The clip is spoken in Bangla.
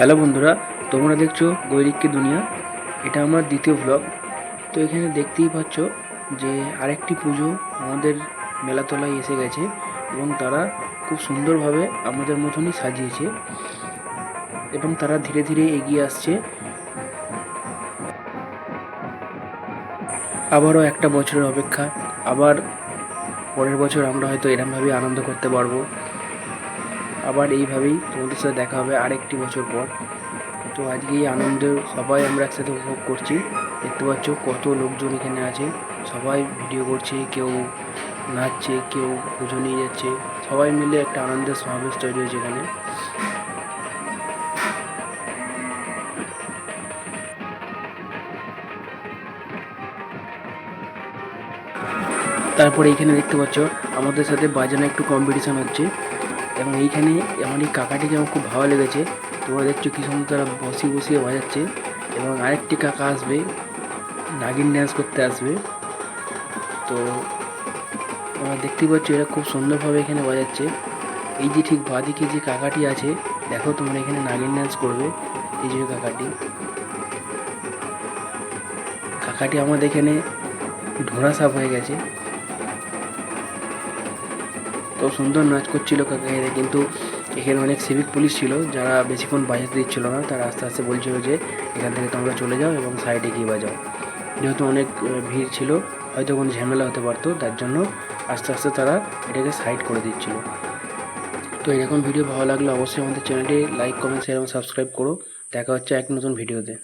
হ্যালো বন্ধুরা, তোমরা দেখছো গৈরিককে দুনিয়া। এটা আমার দ্বিতীয় ব্লগ। তো এখানে দেখতেই পাচ্ছ যে আরেকটি পুজো আমাদের মেলাতলায় এসে গেছে এবং তারা খুব সুন্দরভাবে আমাদের মতনই সাজিয়েছে এবং তারা ধীরে ধীরে এগিয়ে আসছে। আবারও একটা বছরের অপেক্ষা, আবার পরের বছর আমরা হয়তো এরমভাবেই আনন্দ করতে পারবো। আবার এইভাবেই তোমাদের সাথে দেখা হবে আরেকটি বছর পর। তো আজকে এই আনন্দ সবাই আমরা একসাথে উপভোগ করছি। দেখতে পাচ্ছ কত লোকজন এখানে আছে, সবাই ভিডিও করছে, কেউ নাচছে, কেউ পুজো নিয়ে যাচ্ছে, সবাই মিলে একটা আনন্দের সমাবেশ তৈরি হয়েছে এখানে। তারপরে এইখানে দেখতে পাচ্ছ আমাদের সাথে বাজানো একটু কম্পিটিশান হচ্ছে এবং এইখানে আমার এই কাকাটিকে আমার খুব ভালো লেগেছে। তোমরা দেখছো কি সুন্দর তারা বসিয়ে বসিয়ে বাজাচ্ছে এবং আরেকটি কাকা আসবে, নাগিন ড্যান্স করতে আসবে। তো তোমরা দেখতেই পাচ্ছ এরা খুব সুন্দরভাবে এখানে বাজাচ্ছে। এই যে ঠিক বাঁদিকে যে কাকাটি আছে, দেখো তোমরা এখানে নাগিন ড্যান্স করবে। এই যে কাকাটি কাকাটি আমাদের এখানে ঢোড়া সাপ হয়ে গেছে। তো সুন্দর নাচ করছিল কাকা এরা, কিন্তু এখানে অনেক সিভিক পুলিশ ছিল যারা বেশিক্ষণ বাজাতে দিচ্ছিল না। তারা আস্তে আস্তে বলছিল যে এখান থেকে তোমরা চলে যাও এবং সাইডে গিয়ে বাজাও। যেহেতু অনেক ভিড় ছিল, হয়তো কোনো ঝামেলা হতে পারতো, তার জন্য আস্তে আস্তে তারা এটাকে সাইড করে দিচ্ছিল। তো এরকম ভিডিও ভালো লাগলে অবশ্যই আমাদের চ্যানেলটি লাইক, কমেন্ট, শেয়ার এবং সাবস্ক্রাইব করো। দেখা হচ্ছে এক নতুন ভিডিওতে।